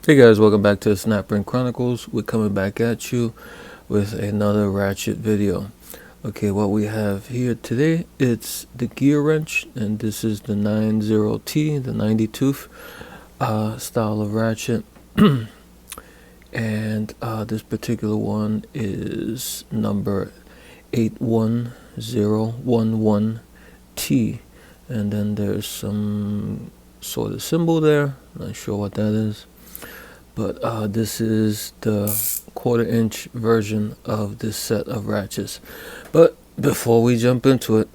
Hey guys, welcome back to the Snapring Chronicles. We're coming back at you with another Ratchet video. Okay, what we have here today, it's the Gearwrench, and this is the 90T, the 90 tooth style of Ratchet. And this particular one is number 81011T. And then there's some sort of symbol there, not sure what that is. But this is the 1/4-inch version of this set of ratchets. But before we jump into it,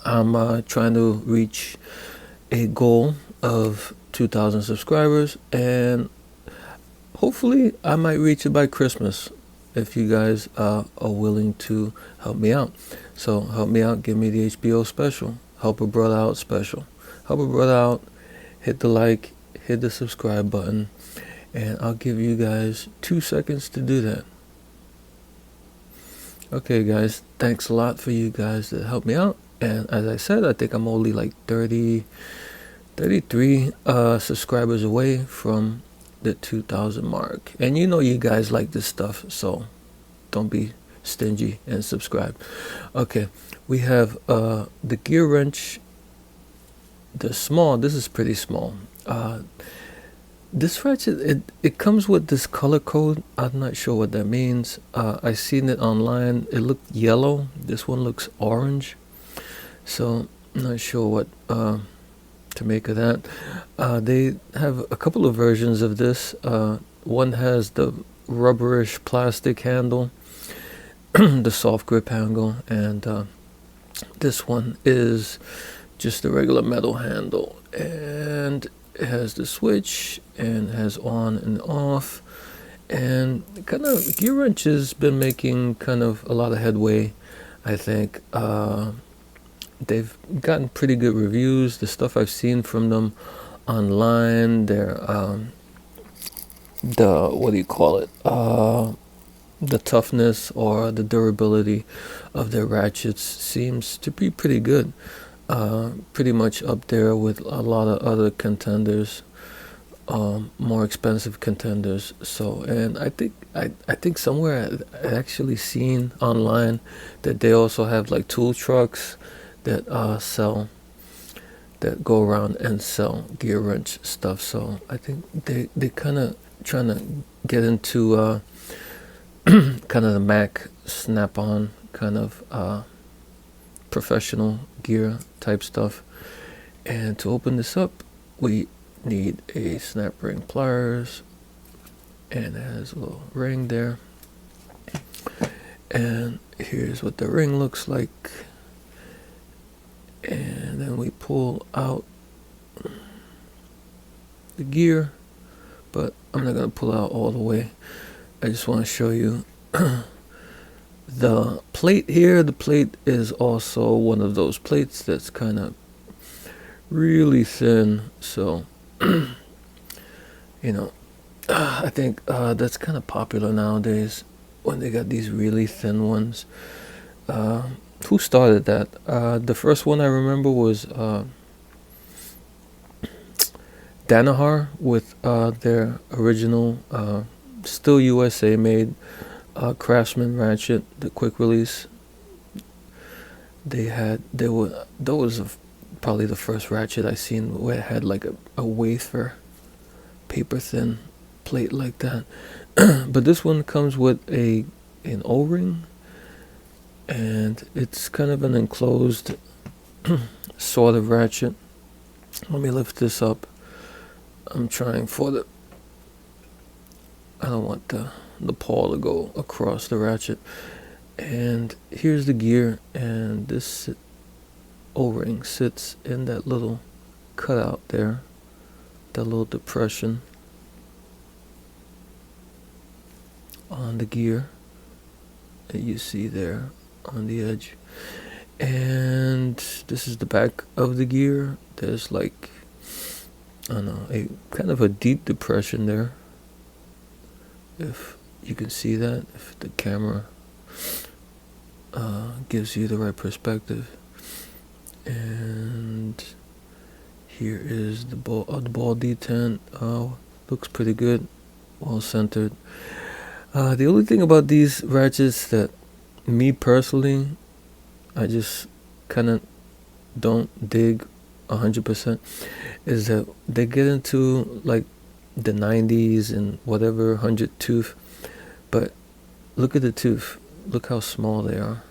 I'm trying to reach a goal of 2,000 subscribers, and hopefully I might reach it by Christmas if you guys are willing to help me out. So help me out, give me the HBO special, help a brother out special. Help a brother out, hit the like, hit the subscribe button, and I'll give you guys 2 seconds to do that. Okay guys, thanks a lot for you guys that help me out. And as I said, I think I'm only like 33 subscribers away from the 2,000 mark. And you know you guys like this stuff, so don't be stingy and subscribe. Okay, we have the Gearwrench, the small. This is pretty small. This ratchet, it comes with this color code. I'm not sure what that means. I seen it online. It looked yellow. This one looks orange. So I'm not sure what to make of that. They have a couple of versions of this. One has the rubberish plastic handle, the soft grip handle, and this one is just a regular metal handle, and it has the switch and has on and off. And kind of Gearwrench has been making kind of a lot of headway, I think. They've gotten pretty good reviews. The stuff I've seen from them online, their what do you call it, the toughness or the durability of their ratchets seems to be pretty good. Pretty much up there with a lot of other contenders, more expensive contenders. So, and I think somewhere I actually seen online that they also have like tool trucks that that go around and sell Gearwrench stuff. So I think they kind of trying to get into kind of the Mac snap-on kind of professional gear type stuff. And to open this up, we need a snap ring pliers, and it has a little ring there. And here's what the ring looks like. And then we pull out the gear, but I'm not gonna pull out all the way. I just want to show you the plate here. The plate is also one of those plates that's kind of really thin. So, you know, I think that's kind of popular nowadays when they got these really thin ones. Who started that? The first one I remember was Danaher with their original, still USA made Craftsman ratchet, the quick release. That was probably the first ratchet I seen where it had like a wafer, paper thin plate like that. But this one comes with an O-ring, and it's kind of an enclosed sort of ratchet. Let me lift this up. I'm trying for the, I don't want the pawl to go across the ratchet. And here's the gear, and this O-ring sits in that little cutout there, that little depression on the gear that you see there on the edge. And this is the back of the gear. There's like, I don't know, a kind of a deep depression there, if you can see that, if the camera gives you the right perspective. And here is the ball detent looks pretty good, well centered. The only thing about these ratchets that me personally, I just kind of don't dig 100% is that they get into like the 90s and whatever 100 tooth, but look at the tooth, look how small they are.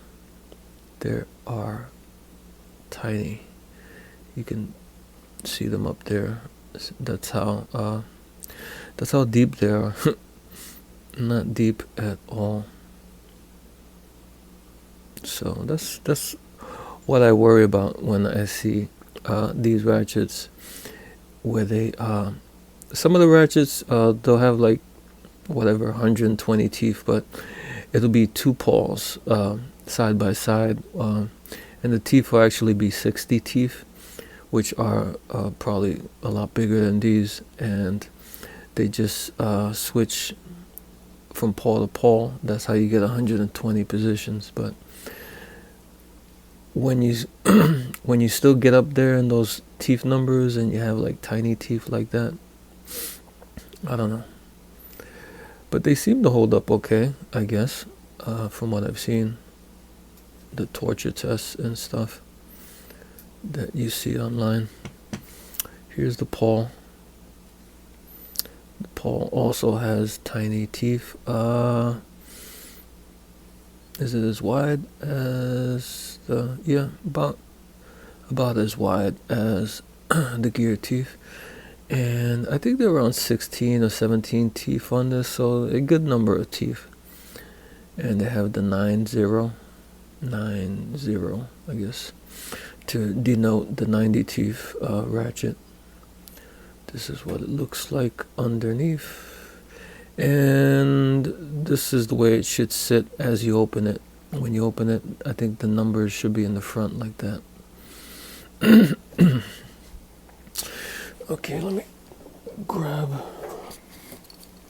They are tiny. You can see them up there. That's how deep they are. Not deep at all. So that's what I worry about when I see these ratchets, where they some of the ratchets they'll have like whatever 120 teeth, but it'll be two paws side by side, and the teeth will actually be 60 teeth, which are probably a lot bigger than these, and they just switch from paw to paw. That's how you get 120 positions. But when you when you still get up there in those teeth numbers and you have like tiny teeth like that, I don't know, but they seem to hold up okay, I guess, from what I've seen, the torture tests and stuff that you see online. Here's the paw. The paw also has tiny teeth. Is it as wide as the, yeah, about as wide as the gear teeth, and I think they're around 16 or 17 teeth on this, so a good number of teeth. And they have the 90, I guess, to denote the 90 teeth ratchet. This is what it looks like underneath, and this is the way it should sit as you open it. When you open it, I think the numbers should be in the front like that. Okay, let me grab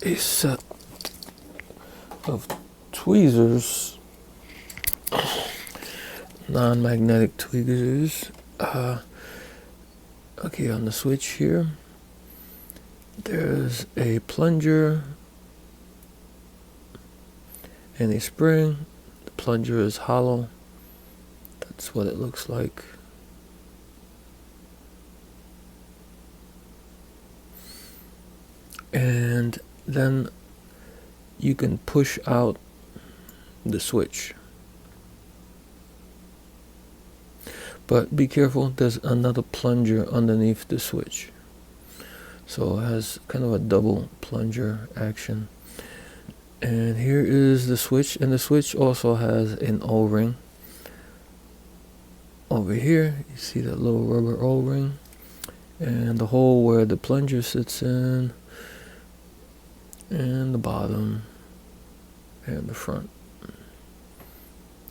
a set of tweezers, non-magnetic tweezers. Okay, on the switch here, there's a plunger and a spring. The plunger is hollow. That's what it looks like. And then you can push out the switch. But be careful, there's another plunger underneath the switch. So it has kind of a double plunger action. And here is the switch, and the switch also has an O-ring. Over here, you see that little rubber O-ring, and the hole where the plunger sits in, and the bottom, and the front.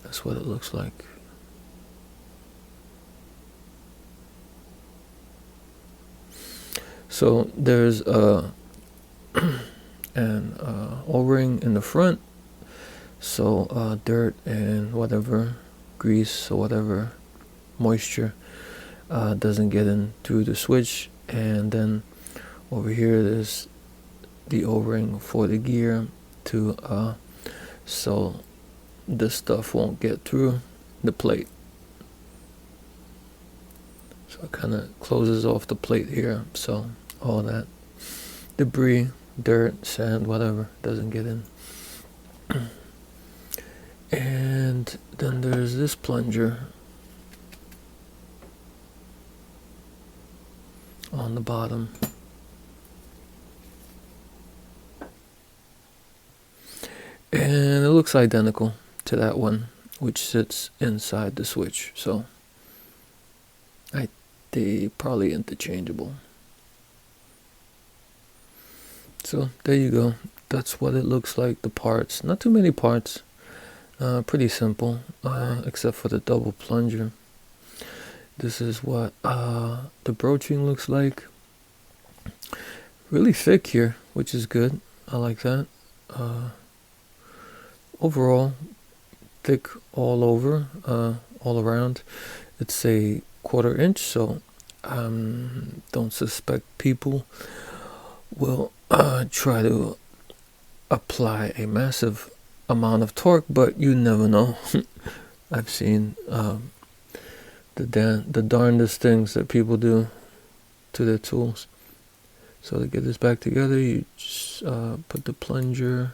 That's what it looks like. So there's an O-ring in the front, so dirt and whatever, grease or whatever, moisture doesn't get in through the switch. And then over here there's the O-ring for the gear to so this stuff won't get through the plate. So it kind of closes off the plate here, so all that debris, dirt, sand, whatever, doesn't get in. And then there's this plunger on the bottom. And it looks identical to that one, which sits inside the switch. So they probably interchangeable. So there you go. That's what it looks like. The parts, not too many parts. Pretty simple, except for the double plunger. This is what the broaching looks like. Really thick here, which is good. I like that. Overall, thick all over, all around. It's a 1/4 inch, so don't suspect people will try to apply a massive amount of torque, but you never know. I've seen the darndest things that people do to their tools. So to get this back together, you just put the plunger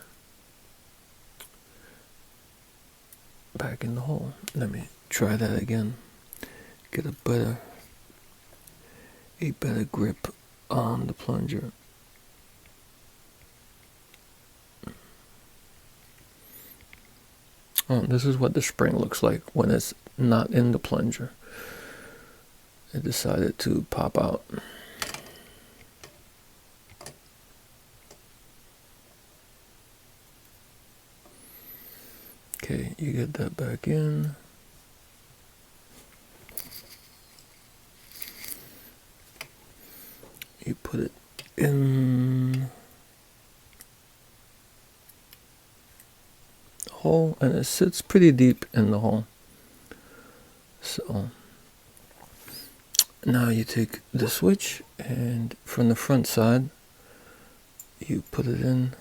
back in the hole. Let me try that again. Get a better grip on the plunger. Oh, this is what the spring looks like when it's not in the plunger. It decided to pop out. Okay, you get that back in. You put it in the hole, and it sits pretty deep in the hole. So now you take the switch, and from the front side, you put it in.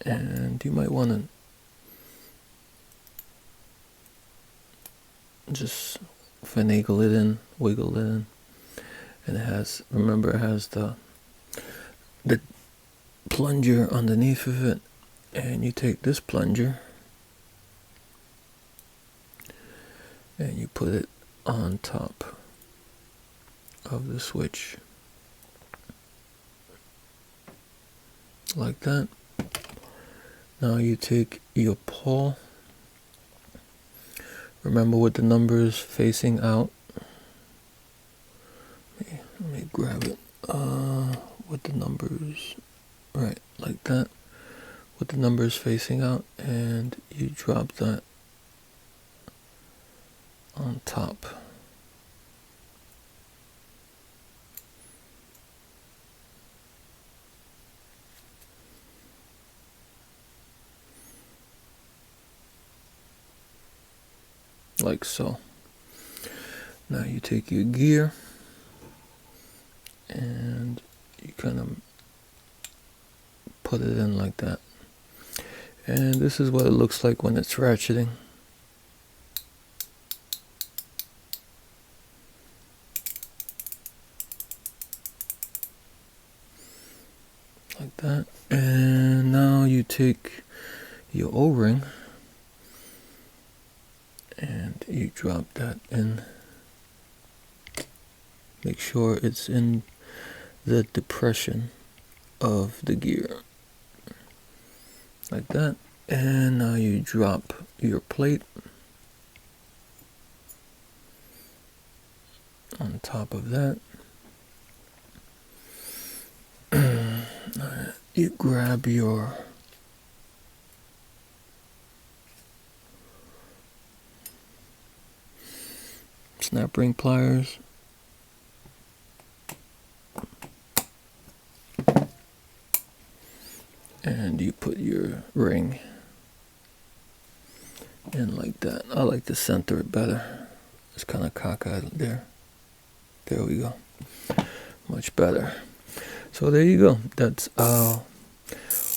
And you might want to just finagle it in, wiggle it in. And it has, remember, it has the plunger underneath of it. And you take this plunger and you put it on top of the switch. Like that. Now you take your pawl, remember with the numbers facing out. Let me grab it with the numbers, right, like that, with the numbers facing out, and you drop that on top. Like so. Now you take your gear and you kind of put it in like that. And this is what it looks like when it's ratcheting. Like that. And now you take your O-ring and you drop that in. Make sure it's in the depression of the gear. Like that. And now you drop your plate on top of that. You grab your snap ring pliers and you put your ring in like that. I like to center it better. It's kind of cockeyed there. There we go. Much better. So there you go. That's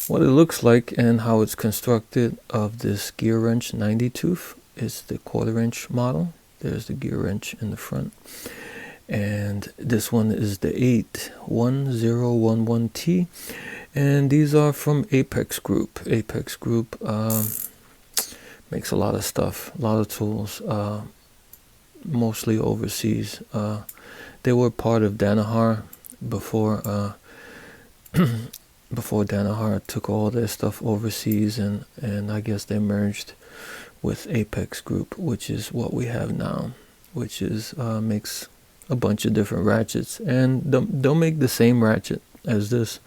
what it looks like and how it's constructed of this Gearwrench 90 tooth. It's the 1/4 inch model. There's the Gearwrench in the front. And this one is the 81011T. And these are from Apex Group. Apex Group makes a lot of stuff, a lot of tools, mostly overseas. They were part of Danaher before before Danaher took all their stuff overseas, and I guess they merged with Apex Group, which is what we have now, which is makes a bunch of different ratchets, and don't make the same ratchet as this.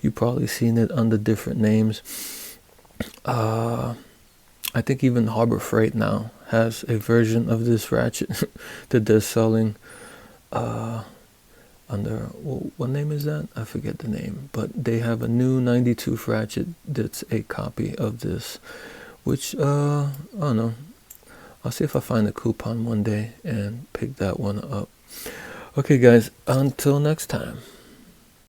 You've probably seen it under different names. I think even Harbor Freight now has a version of this ratchet that they're selling under, what name is that? I forget the name, but they have a new 92 ratchet that's a copy of this, which I don't know. I'll see if I find a coupon one day and pick that one up. Okay, guys, until next time.